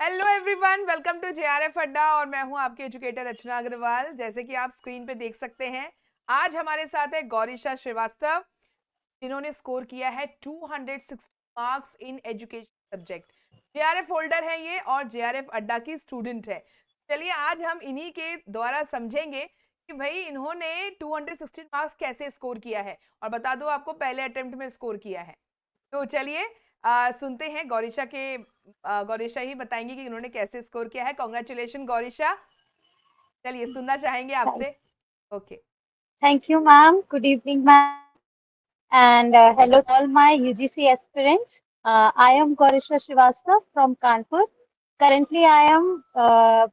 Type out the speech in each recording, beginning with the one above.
Hello everyone, welcome to JRF Adda. और मैं हूं आपकी एजुकेटर रचना अग्रवाल। जैसे कि आप स्क्रीन पे देख सकते हैं, आज हमारे साथ है गौरीशा श्रीवास्तव, जिन्होंने स्कोर किया है 260 marks in education subject. JRF holder है ये और जेआरएफ अड्डा की स्टूडेंट है। चलिए आज हम इन्हीं के द्वारा समझेंगे कि भाई इन्होंने 216 मार्क्स कैसे स्कोर किया है। और बता दो, आपको पहले अटेम्प्ट में स्कोर किया है। तो चलिए सुनते हैं गौरीशा के। गौरीशा ही बताएंगी कि उन्होंने कैसे स्कोर किया है। कॉन्ग्रेचुलेशन गौरीशा। चलिए सुनना चाहेंगे आपसे। Okay. Thank you, ma'am. Good evening, ma'am. And hello to all my UGC aspirants. I am Gorisha Srivastava from Kanpur. Currently, I am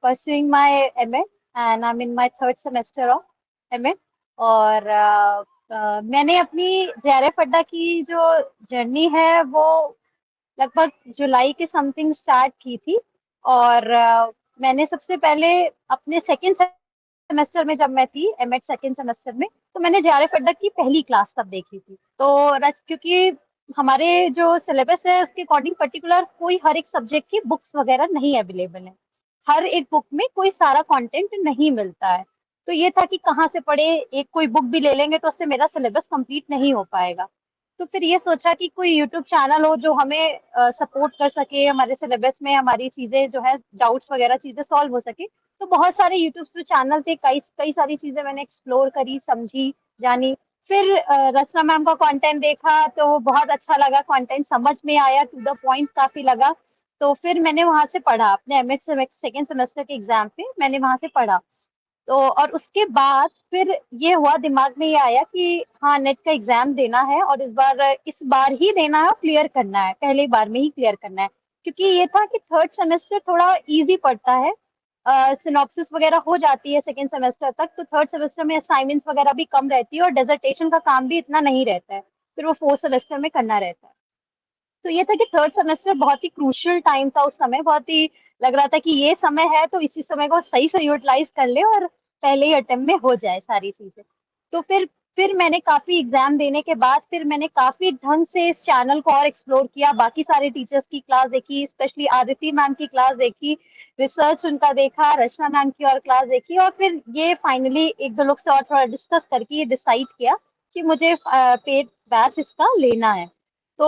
pursuing my MA and I'm in my third semester of MA. और मैंने अपनी JRF अड्डा की जो journey है वो लगभग जुलाई के समथिंग स्टार्ट की थी। और मैंने सबसे पहले अपने सेकेंड सेमेस्टर में, जब मैं थी एमएड सेकेंड सेमेस्टर में, तो मैंने जेआरएफ अड्डा की पहली क्लास तब देखी थी। तो क्योंकि हमारे जो सिलेबस है उसके अकॉर्डिंग पर्टिकुलर कोई हर एक सब्जेक्ट की बुक्स वगैरह नहीं अवेलेबल है। हर एक बुक में कोई सारा कंटेंट नहीं मिलता है। तो ये था कि कहाँ से पढ़े, एक कोई बुक भी ले लेंगे तो उससे मेरा सिलेबस कंप्लीट नहीं हो पाएगा। तो फिर ये सोचा कि कोई यूट्यूब चैनल हो जो हमें सपोर्ट कर सके, हमारे सिलेबस में हमारी चीजें जो है डाउट्स वगैरह चीजें सॉल्व हो सके। तो बहुत सारे यूट्यूब पे चैनल थे, कई कई सारी चीजें मैंने एक्सप्लोर करी, समझी, जानी। फिर रचना मैम का कंटेंट देखा तो बहुत अच्छा लगा, कंटेंट समझ में आया, टू द पॉइंट काफी लगा। तो फिर मैंने वहां से पढ़ा, अपने एमएड सेकेंड सेमेस्टर के एग्जाम पे मैंने वहां से पढ़ा। तो और उसके बाद फिर ये हुआ, दिमाग में ये आया कि हाँ, नेट का एग्जाम देना है और इस बार ही देना है, क्लियर करना है, पहले बार में ही क्लियर करना है। क्योंकि ये था कि थर्ड सेमेस्टर थोड़ा इजी पड़ता है, सिनॉप्सिस वगैरह हो जाती है सेकेंड सेमेस्टर तक, तो थर्ड सेमेस्टर में असाइनमेंट्स वगैरह भी कम रहती है और डेजर्टेशन का काम भी इतना नहीं रहता है, फिर वो फोर्थ सेमेस्टर में करना रहता है। तो ये था कि थर्ड सेमेस्टर बहुत ही क्रूशियल टाइम था उस समय, बहुत ही लग रहा था कि ये समय है तो इसी समय को सही से यूटिलाइज कर ले और पहले ही अटेम्प्ट में हो जाए सारी चीजें। तो फिर मैंने काफी एग्जाम देने के बाद फिर मैंने काफी ढंग से इस चैनल को और एक्सप्लोर किया, बाकी सारे टीचर्स की क्लास देखी, स्पेशली आदिति मैम की क्लास देखी, रिसर्च उनका देखा, रचना मैम की और क्लास देखी, और फिर ये फाइनली एक दो लोग से और थोड़ा डिस्कस करके ये डिसाइड किया कि मुझे पेड बैच इसका लेना है। तो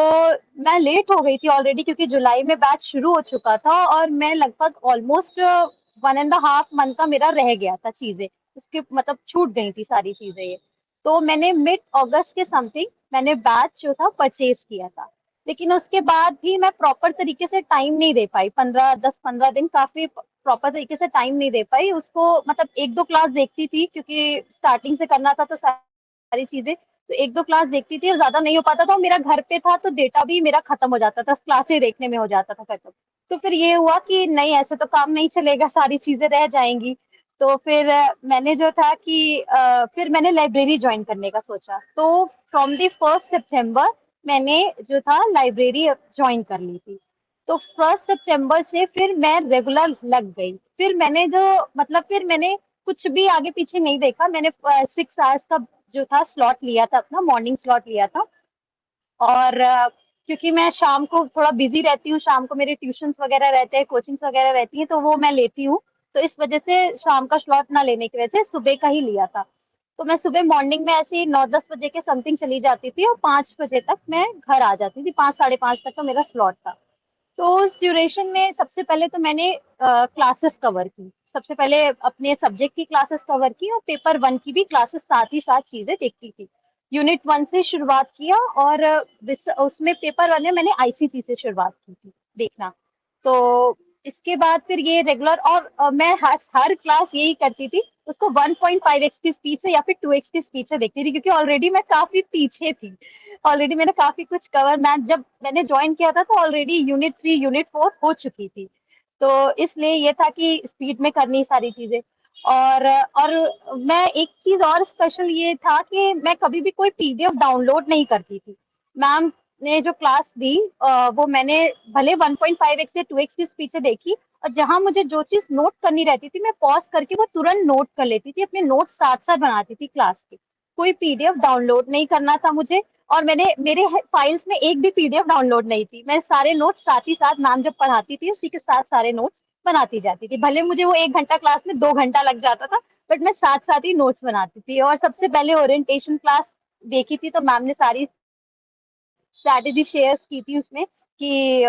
मैं लेट हो गई थी ऑलरेडी, क्योंकि जुलाई में बैच शुरू हो चुका था और मैं लगभग ऑलमोस्ट 1.5 मंथ का मेरा रह गया था चीजें, इसके मतलब छूट गई थी सारी चीजें ये। तो मैंने मिड अगस्त के समथिंग मैंने बैच जो था परचेज किया था। लेकिन उसके बाद भी मैं प्रॉपर तरीके से टाइम नहीं दे पाई, 15 दिन काफी प्रॉपर तरीके से टाइम नहीं दे पाई उसको। मतलब एक दो क्लास देखती थी क्योंकि स्टार्टिंग से करना था, तो सारी चीजें तो एक दो क्लास देखती थी और ज्यादा नहीं हो पाता था। मेरा घर पे था तो डेटा भी मेरा खत्म हो जाता था, क्लासेस देखने में हो जाता था खत्म। तो फिर ये हुआ कि नहीं, ऐसे तो काम नहीं चलेगा, सारी चीजें रह जाएंगी। तो फिर मैंने जो था कि फिर मैंने लाइब्रेरी ज्वाइन करने का सोचा। तो फ्रॉम द 1 सितंबर मैंने जो था लाइब्रेरी ज्वाइन कर ली थी। तो 1 सितंबर से फिर मैं रेगुलर लग गई। फिर मैंने जो मतलब फिर मैंने कुछ भी आगे पीछे नहीं देखा, मैंने 6 आवर्स का जो था स्लॉट लिया था, अपना मॉर्निंग स्लॉट लिया था। और क्योंकि मैं शाम को थोड़ा बिजी रहती हूँ, शाम को मेरे ट्यूशंस वगैरह रहते हैं, कोचिंग्स वगैरह रहती हैं, तो वो मैं लेती हूँ। तो इस वजह से शाम का स्लॉट ना लेने की वजह से सुबह का ही लिया था। तो मैं सुबह मॉर्निंग में ऐसे ही 9-10 बजे के समथिंग चली जाती थी और 5 बजे तक मैं घर आ जाती थी, 5 साढ़े 5 तक का मेरा स्लॉट था। तो उस ड्यूरेशन में सबसे पहले तो मैंने क्लासेस कवर की, सबसे पहले अपने सब्जेक्ट की क्लासेस कवर की और पेपर 1 की भी क्लासेस साथ ही साथ चीजें देखती थी। यूनिट 1 से शुरुआत किया और उसमें पेपर 1 में मैंने आईसीटी से शुरुआत की थी देखना। तो इसके बाद फिर ये रेगुलर, और मैं हर क्लास यही करती थी, उसको 1.5x की स्पीड से या फिर 2x की स्पीड से देखती थी, क्योंकि ऑलरेडी मैं काफी पीछे थी। ऑलरेडी मैंने काफी कुछ कवर, मैं जब मैंने ज्वाइन किया था तो ऑलरेडी यूनिट 3 यूनिट 4 हो चुकी थी। तो इसलिए ये था कि स्पीड में करनी सारी चीजें। और मैं एक चीज और स्पेशल ये था कि मैं कभी भी कोई पीडीएफ डाउनलोड नहीं करती थी। मैम ने जो क्लास दी वो मैंने भले 1.5x या 2x की स्पीड से देखी, और जहां मुझे जो चीज नोट करनी रहती थी मैं पॉज करके वो तुरंत नोट कर लेती थी, अपने नोट्स साथ साथ बनाती थी क्लास के। कोई पीडीएफ डाउनलोड नहीं करना था मुझे, और मैंने मेरे फाइल्स में एक भी पीडीएफ डाउनलोड नहीं थी। मैं सारे नोट्स साथ ही साथ मैम जब पढ़ाती थी उसी के साथ सारे नोट्स बनाती जाती थी। भले मुझे वो 1 घंटा क्लास में 2 घंटा लग जाता था, बट मैं साथ साथ ही नोट्स बनाती थी। और सबसे पहले ओरिएंटेशन क्लास देखी थी तो मैम ने सारी स्ट्रैटेजी शेयर की थी उसमें कि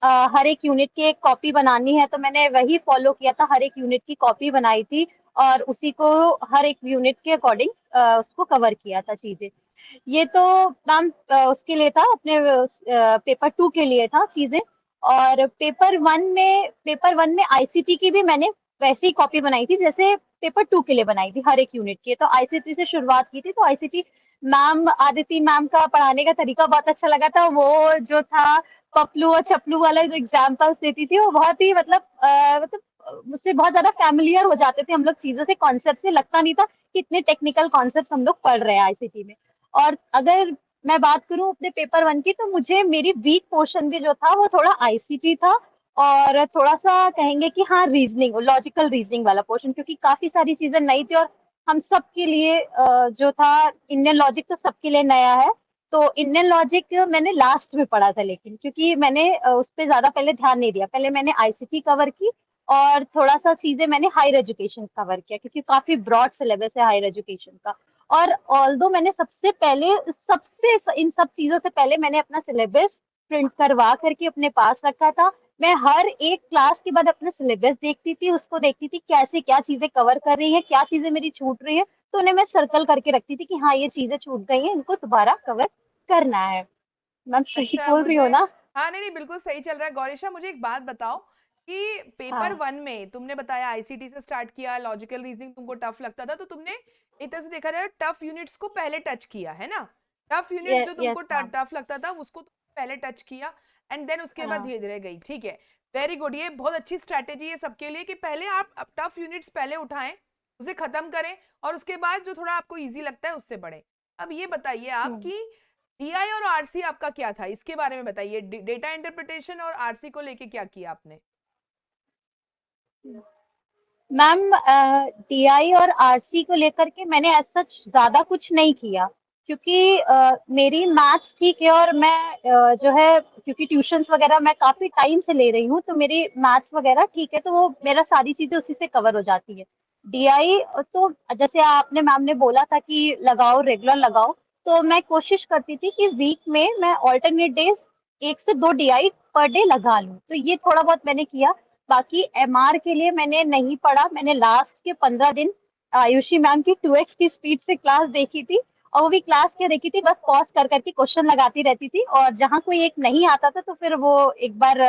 हर एक यूनिट की एक कॉपी बनानी है, तो मैंने वही फॉलो किया था, हर एक यूनिट की कॉपी बनाई थी और उसी को हर एक यूनिट के अकॉर्डिंग उसको कवर किया था चीजें। ये तो मैम उसके लिए था, अपने पेपर 2 के लिए था चीजें। और पेपर 1 में आईसीटी की भी मैंने वैसे ही कॉपी बनाई थी जैसे पेपर 2 के लिए बनाई थी, हर एक यूनिट की। तो आईसीटी से शुरुआत की थी, तो आईसीटी मैम आदिति मैम का पढ़ाने का तरीका बहुत अच्छा लगा था। वो जो था पपलू और चपलू वाला जो एग्जाम्पल्स देती थी, वो बहुत ही मुझसे बहुत ज्यादा फैमिलियर हो जाते थे हम लोग चीजों से, कॉन्सेप्ट से। लगता नहीं था कि इतने टेक्निकल कॉन्सेप्ट हम लोग पढ़ रहे हैं आईसीटी में। और अगर मैं बात करूं अपने पेपर 1 की, तो मुझे मेरी वीक पोर्शन भी जो था वो थोड़ा आईसीटी था और थोड़ा सा कहेंगे कि हाँ रीजनिंग, लॉजिकल रीजनिंग वाला पोर्शन, क्योंकि काफी सारी चीजें नई थी और हम सबके लिए जो था इंडियन लॉजिक तो सबके लिए नया है। तो इंडियन लॉजिक मैंने लास्ट में पढ़ा था, लेकिन क्योंकि मैंने उस पर ज्यादा पहले ध्यान नहीं दिया। पहले मैंने आईसीटी कवर की और थोड़ा सा चीजें मैंने हायर एजुकेशन कवर किया, क्योंकि काफी ब्रॉड सिलेबस है हायर एजुकेशन का। और ऑल्दो मैंने सबसे पहले सबसे इन सब चीजों से पहले मैंने अपना सिलेबस प्रिंट करवा करके अपने पास रखा था। मैं हर एक क्लास के बाद अपना सिलेबस देखती थी, उसको देखती थी कैसे क्या चीजें कवर कर रही है, क्या चीजें मेरी छूट रही है, तो उन्हें मैं सर्कल करके रखती थी कि हाँ ये चीजें छूट गई हैं, इनको दोबारा कवर करना है। मैम सही अच्छा, बोल रही मुझे हो ना? हाँ, नहीं नहीं, बिल्कुल सही चल रहा है। गौरीशा, मुझे एक बात बताओ कि पेपर हाँ। 1 में तुमने बताया आईसीटी से स्टार्ट किया, लॉजिकल रीजनिंग तुमको टफ लगता था, तो तुमने एक तरह से देखा जाए टफ यूनिट्स को पहले टच किया है ना। टफ यूनिट जो तुमको यस मैम। टफ लगता था उसको तुमने पहले टच किया, एंड देन उसके बाद हाँ। धीरे धीरे गई। ठीक है, वेरी गुड। ये बहुत अच्छी स्ट्रैटेजी है सबके लिए कि पहले आप टफ यूनिट्स पहले उठाएं, उसे खत्म करें, और उसके बाद जो थोड़ा आपको इजी लगता है उससे बढ़े। अब ये बताइए आप हम्म। कि डीआई और आरसी आपका क्या था, इसके बारे में बताइए। डेटा इंटरप्रिटेशन और आरसी को लेके क्या किया आपने? मैम टीआई और आरसी को लेकर के मैंने ऐसा ज्यादा कुछ नहीं किया, क्योंकि मेरी मैथ्स ठीक है और मैं जो है, क्योंकि ट्यूशंस वगैरह मैं काफी टाइम से ले रही हूँ, तो मेरी मैथ्स वगैरह ठीक है, तो वो मेरा सारी चीजें उसी से कवर हो जाती है। डीआई तो जैसे आपने मैम ने बोला था कि लगाओ, रेगुलर लगाओ, तो मैं कोशिश करती थी कि वीक में मैं ऑल्टरनेट डेज 1 से 2 डीआई पर डे लगा लूँ, तो ये थोड़ा बहुत मैंने किया। बाकी एमआर के लिए मैंने नहीं पढ़ा। मैंने लास्ट के 15 दिन आयुषी मैम की 2x की स्पीड से क्लास देखी थी, और वो भी क्लास क्या देखी थी, बस पॉज कर करके क्वेश्चन लगाती रहती थी, और जहाँ कोई एक नहीं आता था तो फिर वो एक बार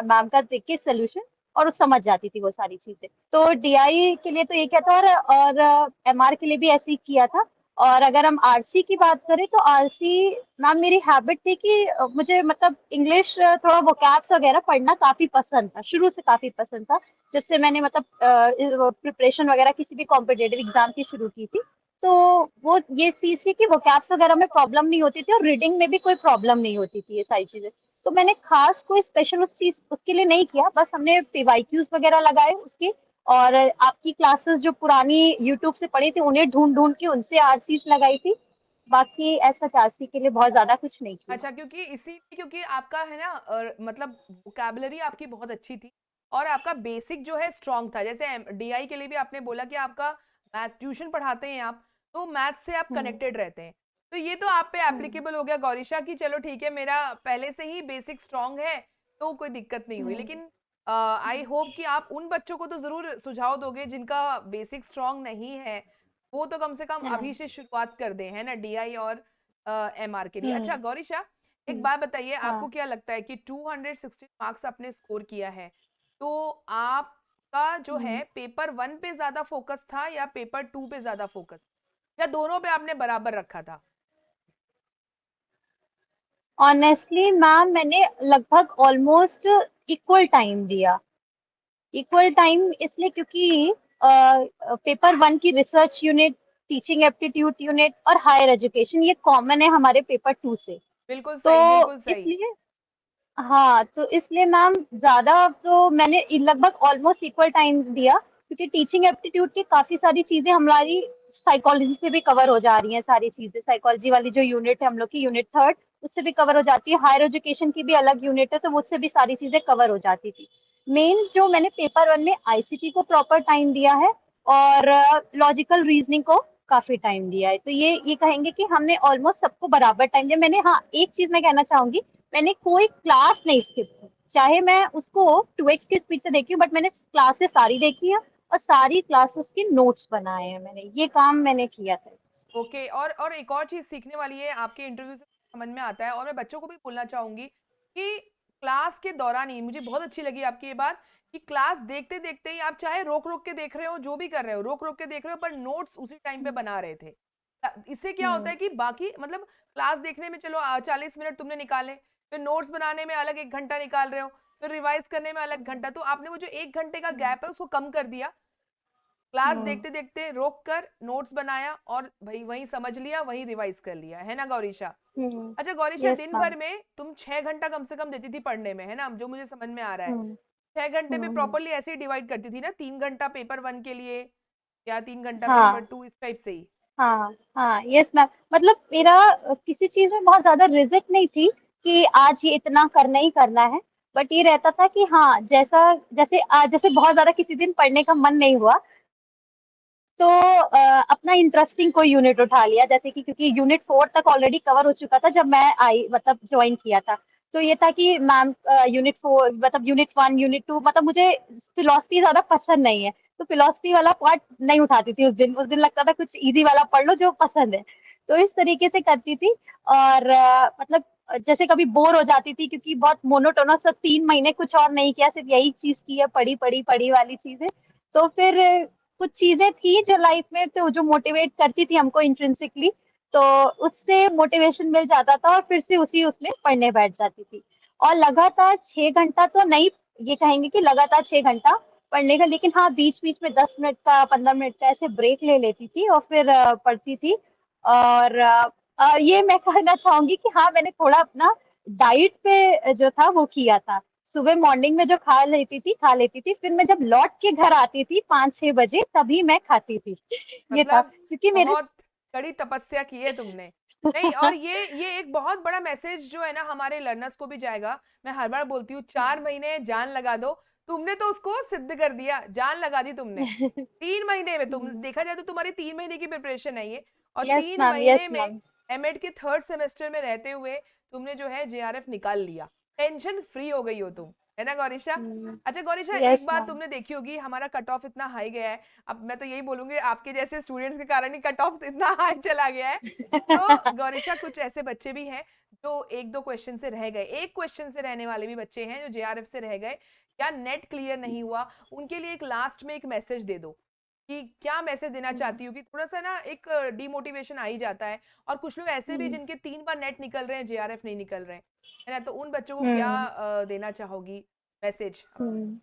मैम का देख के सोल्यूशन, और वो समझ जाती थी वो सारी चीजें। तो डीआई के लिए तो ये क्या था, और एमआर के लिए भी ऐसे ही किया था। और अगर हम आरसी की बात करें, तो आरसी मैम मेरी हैबिट थी कि मुझे मतलब इंग्लिश थोड़ा वोकैब्स वगैरह पढ़ना काफी पसंद था, शुरू से काफी पसंद था। जब से मैंने मतलब प्रिपरेशन वगैरह किसी भी कॉम्पिटेटिव एग्जाम की शुरू की थी, तो वो ये चीज थी कि वोकैब्स वगैरह में प्रॉब्लम नहीं होती थी और रीडिंग में भी कोई प्रॉब्लम नहीं होती थी, ये सारी चीजें। तो मैंने खास कोई स्पेशल उस चीज उसके लिए नहीं किया, बस हमने पीवाईक्यूज वगैरह लगाए उसके, और आपकी क्लासेस जो पुरानी यूट्यूब से पढ़ी थी उन्हें ढूंढ ढूंढ के उनसे आरसीज लगाई थी। बाकी ऐसा आरसी के लिए बहुत ज्यादा कुछ नहीं किया। अच्छा, क्योंकि इसी क्योंकि आपका है ना, मतलब वोकैबुलरी आपकी बहुत अच्छी थी और आपका बेसिक जो है स्ट्रांग था। जैसे डीआई के लिए भी आपने बोला कि आपका मैथ ट्यूशन पढ़ाते हैं आप, तो मैथ से आप हम्म। कनेक्टेड रहते हैं। तो ये तो आप पे हम्म। एप्लीकेबल हो गया गौरीशा की, चलो ठीक है, मेरा पहले से ही बेसिक स्ट्रांग है, तो कोई दिक्कत नहीं हुई। हम्म। लेकिन आई होप कि आप उन बच्चों को तो जरूर सुझाव दोगे जिनका बेसिक स्ट्रांग नहीं है, वो तो कम से कम हम्म। अभी से शुरुआत कर दें, है ना, डीआई और एमआर के लिए। हम्म। अच्छा गौरीशा, एक हम्म। बात बताइए, आपको हाँ। क्या लगता है कि 216 मार्क्स आपने स्कोर किया है, तो आपका जो है हम्म। पेपर 1 पे ज्यादा फोकस था या पेपर 2 पे ज्यादा फोकस, या दोनों पे आपने बराबर रखा था? ऑनेस्टली मैम मैंने लगभग ऑलमोस्ट इक्वल टाइम दिया। इक्वल टाइम इसलिए क्योंकि पेपर 1 की research unit, teaching aptitude unit और हायर एजुकेशन ये कॉमन है हमारे पेपर 2 से। बिल्कुल तो सही, बिल्कुल सही। इसलिए, हाँ, तो इसलिए मैम ज्यादा तो मैंने लगभग ऑलमोस्ट इक्वल टाइम दिया, क्योंकि टीचिंग एप्टीट्यूड की काफी सारी चीजें हमारी साइकोलॉजी से भी कवर हो जा रही हैं सारी चीजें। साइकोलॉजी वाली जो यूनिट है हम लोग की, यूनिट 3, उससे भी कवर हो जाती है। हायर एजुकेशन की भी अलग यूनिट है, तो उससे भी सारी चीजें कवर हो जाती थी। मेन जो मैंने पेपर 1 में आईसीटी को प्रॉपर टाइम दिया है, और लॉजिकल रीजनिंग को काफी टाइम दिया है। तो ये कहेंगे कि हमने ऑलमोस्ट सबको बराबर टाइम दिया। मैंने, हाँ, एक चीज मैं कहना चाहूंगी, मैंने कोई क्लास नहीं स्किप की। चाहे मैं उसको 2x की स्पीड से देखी हूँ, बट मैंने क्लासेस सारी देखी है, और सारी क्लासेस के नोट्स बनाए हैं मैंने। ये काम मैंने किया था। ओके, और एक और चीज सीखने वाली है आपके इंटरव्यू से समझ में आता है, और मैं बच्चों को भी बोलना चाहूंगी कि क्लास के दौरान ही, मुझे बहुत अच्छी लगी आपकी ये बात, कि क्लास देखते देखते ही आप चाहे रोक रोक के देख रहे हो, जो भी कर रहे हो रोक रोक के देख रहे हो, पर नोट्स उसी टाइम पे बना रहे थे। इससे क्या होता हम्म। है कि बाकी मतलब क्लास देखने में चलो 40 मिनट तुमने निकाले, फिर नोट्स बनाने में अलग 1 घंटा निकाल रहे हो, फिर रिवाइज करने में अलग घंटा, तो आपने वो जो 1 घंटे का गैप है उसको कम कर दिया। क्लास हम्म। देखते देखते रोक कर नोट्स बनाया, और भाई वहीं समझ लिया, वहीं रिवाइज कर लिया, है ना गौरीशा? हम्म। अच्छा गौरीशा, यस दिन मैम। भर में तुम 6 घंटा कम से कम देती थी पढ़ने में, है ना, जो मुझे समझ में आ रहा है। हम्म। 6 घंटे में हम्म। प्रॉपरली ऐसे ही डिवाइड करती थी ना, 3 घंटा पेपर 1 के लिए या 3 घंटा पेपर हाँ। 2, इस टाइप से ही? हाँ। हाँ। Yes ma'am. मतलब मेरा किसी चीज में बहुत ज्यादा रिजिड नहीं थी कि आज ये इतना करना ही करना है। बट ये रहता था कि हाँ, जैसा जैसे आज, जैसे बहुत ज्यादा किसी दिन पढ़ने का मन नहीं हुआ, तो अपना इंटरेस्टिंग कोई यूनिट उठा लिया। जैसे कि क्योंकि यूनिट 4 तक ऑलरेडी कवर हो चुका था जब मैं आई, मतलब ज्वाइन किया था। तो ये था कि मैम, यूनिट 4 मतलब यूनिट 1, यूनिट 2, मतलब मुझे फिलोसफी ज्यादा पसंद नहीं है, तो फिलोसफी वाला पार्ट नहीं उठाती थी उस दिन लगता था कुछ इजी वाला पढ़ लो जो पसंद है। तो इस तरीके से करती थी। और मतलब जैसे कभी बोर हो जाती थी क्योंकि बहुत मोनोटोनस, 3 महीने कुछ और नहीं किया, सिर्फ यही चीज की है, पढ़ी पढ़ी पढ़ी वाली चीजें। तो फिर कुछ चीजें थी जो लाइफ में, तो जो मोटिवेट करती थी हमको इंट्रिंसिकली, तो उससे मोटिवेशन मिल जाता था, और फिर से उसी उसमें पढ़ने बैठ जाती थी। और लगातार 6 घंटा तो नहीं, ये कहेंगे कि लगातार 6 घंटा पढ़ने का, लेकिन हाँ, बीच बीच में 10 मिनट का, 15 मिनट का ऐसे ब्रेक ले लेती थी, और फिर पढ़ती थी। और ये मैं कहना चाहूंगी कि हाँ, मैंने थोड़ा अपना डाइट पे जो था वो किया था। सुबह मॉर्निंग में जो खा लेती थी, फिर मैं जब लौट के घर आती थी 5-6 बजे, तभी मैं खाती थी। ये था मतलब क्योंकि मेरे बहुत कड़ी तपस्या की है तुमने। नहीं, और ये एक बहुत बड़ा मैसेज जो है ना हमारे लर्नर्स को भी जाएगा। मैं हर बार बोलती हूँ, 4 महीने जान लगा दो। तुमने तो उसको सिद्ध कर दिया, जान लगा दी तुमने। 3 महीने में तुम, देखा जाए तो तुम्हारी 3 महीने की प्रिपरेशन है ये, और यस तीन मैम। महीने यस में मैम। एमएड के 3rd सेमेस्टर में रहते हुए तुमने जो है जेआरएफ निकाल लिया। टेंशन फ्री हो गई हो तुम, है ना गौरीशा? अच्छा गौरीशा, एक यस बात मैम। तुमने देखी होगी, हमारा कट ऑफ इतना हाई गया है। अब मैं तो यही बोलूंगी, आपके जैसे स्टूडेंट्स के कारण ही कट ऑफ इतना हाई चला गया है। तो गौरीशा, कुछ ऐसे बच्चे भी हैं जो 1-2 क्वेश्चन से रह गए, एक क्वेश्चन से रहने वाले भी बच्चे हैं जो जेआरएफ से रह गए, या नेट क्लियर नहीं हुआ, उनके लिए एक लास्ट में एक मैसेज दे दो कि क्या मैसेज देना चाहती हूँ, कि थोड़ा सा ना एक डिमोटिवेशन आ ही जाता है। और कुछ लोग ऐसे भी जिनके 3 बार नेट निकल रहे हैं, जेआरएफ नहीं निकल रहे हैं, है ना, तो उन बच्चों को क्या हम्म। देना चाहोगी मैसेज? हम्म।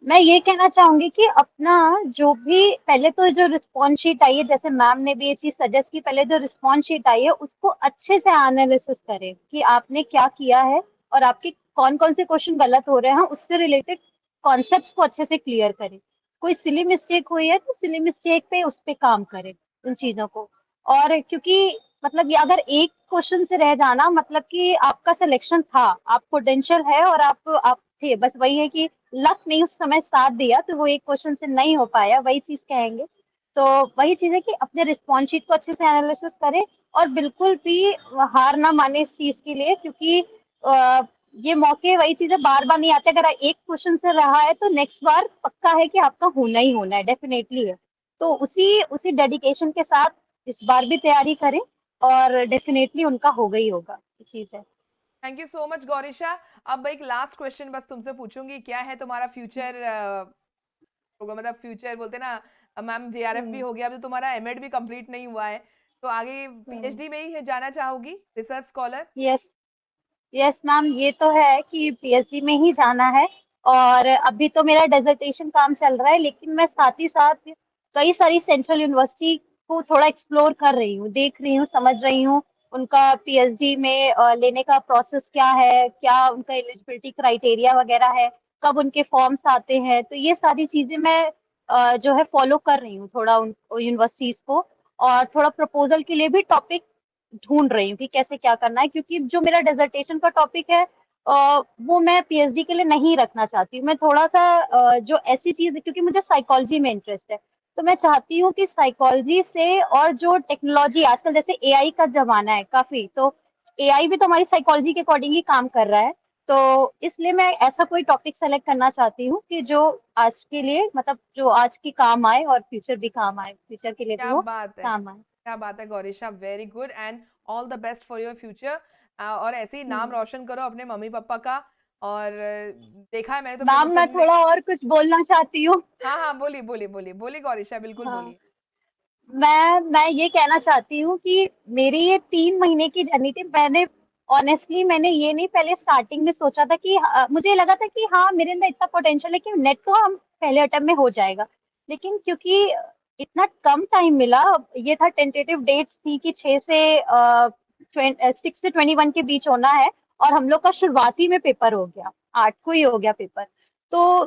मैं ये कहना चाहूंगी कि अपना जो भी, पहले तो जो रिस्पॉन्स शीट आई है, जैसे मैम ने भी ये चीज सजेस्ट की, पहले जो रिस्पॉन्स शीट आई है उसको अच्छे से एनालिसिस करें कि आपने क्या किया है, और आपके कौन कौन से क्वेश्चन गलत हो रहे हैं, उससे रिलेटेड कॉन्सेप्ट्स को अच्छे से क्लियर करें। कोई सिली मिस्टेक हुई है तो सिली मिस्टेक पे उस पे काम करें, उन चीजों को। और क्योंकि मतलब ये अगर एक क्वेश्चन से रह जाना, मतलब कि आपका सिलेक्शन था, आप पोटेंशियल है, और आप थे, बस वही है कि लक नहीं उस समय साथ दिया, तो वो एक क्वेश्चन से नहीं हो पाया, वही चीज कहेंगे। तो वही चीज है कि अपने रिस्पॉन्स शीट को अच्छे से एनालिसिस करें, और बिल्कुल भी हार ना माने इस चीज के लिए, क्योंकि अ, ये मौके, वही चीजें बार बार नहीं आते। अगर एक क्वेश्चन से रहा है तो नेक्स्ट बार पक्का है कि आपका होना ही होना है, डेफिनेटली है। तो उसी उसी डेडिकेशन के साथ इस बार भी तैयारी करें, और डेफिनेटली उनका होगा ही होगा, ये चीज है। Thank you so much Gaurisha. अब एक लास्ट क्वेश्चन बस तुमसे पूछूंगी, क्या है तुम्हारा फ्यूचर होगा, मतलब फ्यूचर बोलते ना, मैम जेआरएफ भी हम्म। हो गया, अब तो तुम्हारा एमएड भी कंप्लीट नहीं हुआ है, तो आगे हम्म। पीएचडी में ही जाना चाहोगी, research scholar? Yes. Yes ma'am, ये तो है कि पीएचडी में ही जाना है। और अभी तो मेरा डेजर्टेशन काम चल रहा है, लेकिन मैं साथ ही साथ कई सारी सेंट्रल यूनिवर्सिटी को थोड़ा एक्सप्लोर कर रही हूँ, देख रही हूँ, समझ रही हूँ उनका पीएचडी में लेने का प्रोसेस क्या है, क्या उनका एलिजिबिलिटी क्राइटेरिया वगैरह है, कब उनके फॉर्म्स आते हैं। तो ये सारी चीजें मैं जो है फॉलो कर रही हूँ थोड़ा उन यूनिवर्सिटीज को, और थोड़ा प्रपोजल के लिए भी टॉपिक ढूंढ रही हूँ कि कैसे क्या करना है, क्योंकि जो मेरा डिसर्टेशन का टॉपिक है वो मैं पीएचडी के लिए नहीं रखना चाहती हूँ। मैं थोड़ा सा जो ऐसी चीज, क्योंकि मुझे साइकोलॉजी में इंटरेस्ट है, तो मैं चाहती हूँ कि साइकोलॉजी से, और जो टेक्नोलॉजी आजकल जैसे एआई का जमाना है काफी, तो एआई भी तो हमारी साइकोलॉजी के अकॉर्डिंग ही काम कर रहा है। तो इसलिए मैं ऐसा कोई टॉपिक सेलेक्ट करना चाहती हूँ कि जो आज के लिए, मतलब जो आज की काम आए और फ्यूचर भी काम आए, फ्यूचर के लिए भी क्या वो बात है, काम आए। क्या बात है Gaurisha, very good and all the best for your future. और ऐसे ही नाम हम्म। रोशन करो अपने मम्मी पापा का। और देखा है मैंने तुमने मैम मैं तुमने। थोड़ा और कुछ बोलना चाहती हूँ। हाँ हाँ, बोली बोली बोली बोली गौरीशा, बिल्कुल हाँ, बोलिए। मैं ये कहना चाहती हूँ कि मेरी ये 3 महीने की जर्नी थी। मैंने ऑनेस्टली मैंने ये नहीं पहले स्टार्टिंग में सोचा था कि मुझे लगा था कि हाँ मेरे अंदर इतना पोटेंशियल है कि नेट तो हम पहले अटेम्प्ट में हो जाएगा। लेकिन क्योंकि इतना कम टाइम मिला, ये था टेंटेटिव डेट्स थी कि 6 से 21 के बीच होना है, और हम लोग का शुरुआती में पेपर हो गया, 8 को ही हो गया पेपर। तो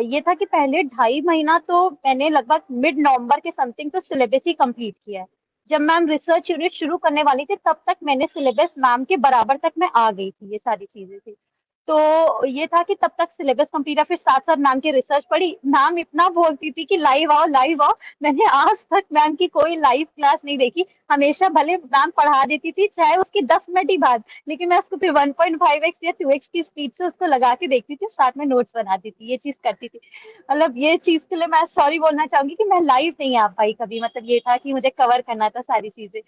ये था कि पहले 2.5 महीना तो मैंने लगभग मिड नवंबर के समथिंग तो सिलेबस ही कंप्लीट किया है। जब मैम रिसर्च यूनिट शुरू करने वाली थी तब तक मैंने सिलेबस मैम के बराबर तक मैं आ गई थी, ये सारी चीजें थी। तो ये था कि तब तक सिलेबस कंप्लीट है, फिर साथ साथ मैम की रिसर्च पढ़ी। मैम इतना बोलती थी कि लाइव आओ लाइव आओ, मैंने आज तक मैम की कोई लाइव क्लास नहीं देखी। हमेशा भले मैम पढ़ा देती थी चाहे उसकी 10 मिनट ही बाद, लेकिन मैं उसको फिर 1.5x या 2x की स्पीड से उसको लगा के देखती थी, साथ में नोट्स बनाती थी, ये चीज करती थी। मतलब ये चीज के लिए मैं सॉरी बोलना चाहूंगी कि मैं लाइव नहीं आ पाई कभी, मतलब ये था कि मुझे कवर करना था सारी चीजें।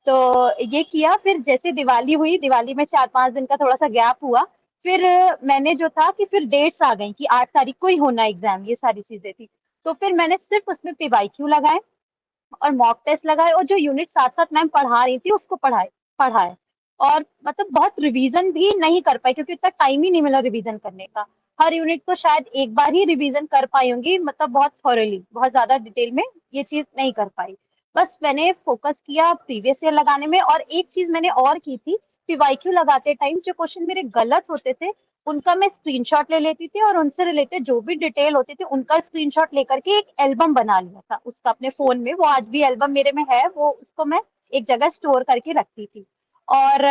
तो ये किया, फिर जैसे दिवाली हुई, दिवाली में 4-5 दिन का थोड़ा सा गैप हुआ। फिर मैंने जो था कि फिर डेट्स आ गई कि 8 तारीख को ही होना एग्जाम, ये सारी चीजें थी। तो फिर मैंने सिर्फ उसमें पीवाईक्यू लगाए और मॉक टेस्ट लगाए, और जो यूनिट साथ साथ मैम पढ़ा रही थी उसको पढ़ाए। और मतलब बहुत रिवीजन भी नहीं कर पाई, क्योंकि इतना टाइम ही नहीं मिला रिवीजन करने का। हर यूनिट को शायद एक बार ही रिवीजन कर पाई होंगी, मतलब बहुत थॉरली, बहुत ज्यादा डिटेल में ये चीज नहीं कर पाई। बस मैंने फोकस किया प्रीवियस ईयर लगाने में, और एक चीज मैंने और की थी, पीवाईक्यू लगाते टाइम जो क्वेश्चन मेरे गलत होते थे उनका मैं स्क्रीनशॉट ले लेती थी, और उनसे रिलेटेड जो भी डिटेल होती थी उनका स्क्रीनशॉट लेकर के एक एल्बम बना लिया था उसका अपने फोन में। वो आज भी एल्बम मेरे में है, वो उसको मैं एक जगह स्टोर करके रखती थी। और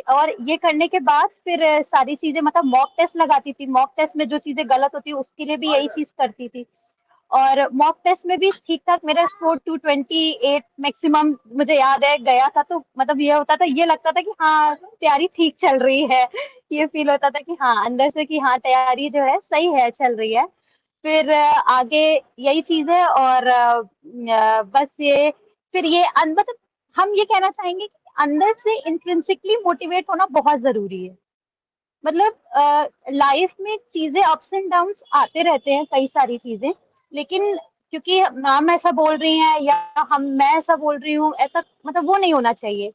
और ये करने के बाद फिर सारी चीजें, मतलब मॉक टेस्ट लगाती थी, मॉक टेस्ट में जो चीजें गलत होती उसके लिए भी यही चीज करती थी। और मॉक टेस्ट में भी ठीक ठाक मेरा स्कोर 228 मैक्सिमम मुझे याद है गया था। तो मतलब ये होता था, ये लगता था कि हाँ तैयारी ठीक चल रही है, ये फील होता था कि हाँ अंदर से कि हाँ तैयारी जो है सही है, चल रही है। फिर आगे यही चीज है। और बस ये, फिर ये मतलब हम ये कहना चाहेंगे कि अंदर से इंट्रिंसिकली मोटिवेट होना बहुत जरूरी है। मतलब लाइफ में चीजें अप्स एंड डाउन्स आते रहते हैं, कई सारी चीजें, लेकिन क्योंकि मैम ऐसा बोल रही हैं या हम मैं ऐसा बोल रही हूँ, ऐसा मतलब वो नहीं होना चाहिए।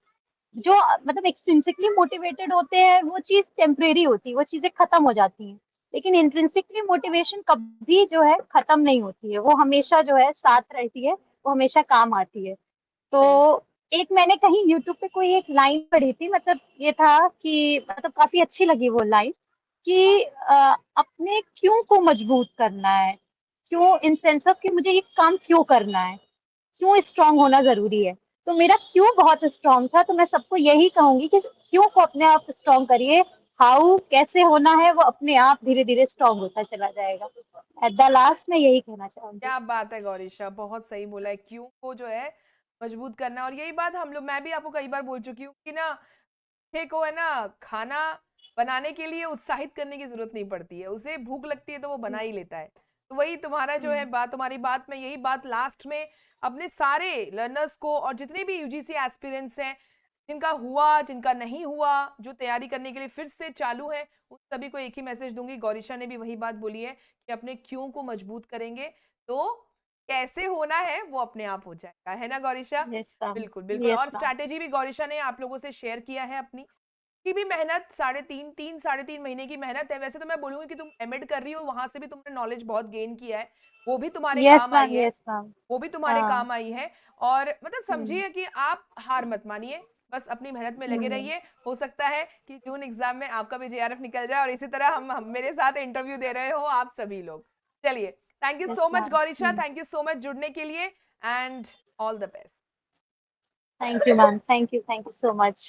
जो मतलब एक्सट्रिंसिकली मोटिवेटेड होते हैं वो चीज टेम्परेरी होती है, वो चीजें खत्म हो जाती हैं। लेकिन इंट्रिंसिकली मोटिवेशन कभी जो है खत्म नहीं होती है, वो हमेशा जो है साथ रहती है, वो हमेशा काम आती है। सही। तो एक मैंने कहीं यूट्यूब पे कोई एक लाइन पढ़ी थी, मतलब ये था कि मतलब काफी अच्छी लगी वो लाइन कि अपने क्यों को मजबूत करना है, क्यों इन सेंस ऑफ कि मुझे ये काम क्यों करना है, क्यों स्ट्रांग होना जरूरी है। तो मेरा क्यों बहुत स्ट्रांग था, तो मैं सबको यही कहूंगी कि क्यों को अपने आप स्ट्रांग करिए। हाउ कैसे होना है वो अपने आप धीरे धीरे स्ट्रांग होता चला जाएगा। एट द लास्ट मैं यही कहना चाहूंगी। क्या बात है गौरीशा, बहुत सही बोला है, क्यों को जो है मजबूत करना है। और यही बात हम लोग, मैं भी आपको कई बार बोल चुकी हूँ कि ना, बच्चे को है ना खाना बनाने के लिए उत्साहित करने की जरूरत नहीं पड़ती है, उसे भूख लगती है तो वो बना ही लेता है। तो वही तुम्हारा जो है बात, तुम्हारी बात में यही बात लास्ट में अपने सारे लर्नर्स को और जितने भी यूजीसी एस्पिरेंट्स हैं, जिनका हुआ जिनका नहीं हुआ, जो तैयारी करने के लिए फिर से चालू है, उन सभी को एक ही मैसेज दूंगी। गौरीशा ने भी वही बात बोली है कि अपने क्यों को मजबूत करेंगे तो कैसे होना है वो अपने आप हो जाएगा, है ना गौरीशा? Yes ma'am. बिल्कुल बिल्कुल। यस और मैम। स्ट्रैटेजी भी गौरीशा ने आप लोगों से शेयर किया है अपनी की भी मेहनत, 3.5 साढ़े 3 महीने की मेहनत है। वैसे तो मैं बोलूंगी कि तुम एमएड कर रही हो, वहां से भी तुमने नॉलेज बहुत गेन किया है, वो भी तुम्हारे यस काम आई मैम। है, यस मैम। वो भी तुम्हारे हाँ। काम आई है। और मतलब हम्म। समझिए कि आप हार मत मानिए, बस अपनी मेहनत में लगे हम्म। रहिए। हो सकता है कि जून एग्जाम में आपका भी जेआरएफ निकल जाए और इसी तरह हम मेरे साथ इंटरव्यू दे रहे हो आप सभी लोग। चलिए, thank you Yes, so much ma'am. Gaurisha, thank you so much जुड़ने के लिए and all the best. Thank you, ma'am. Thank you. Thank you so much.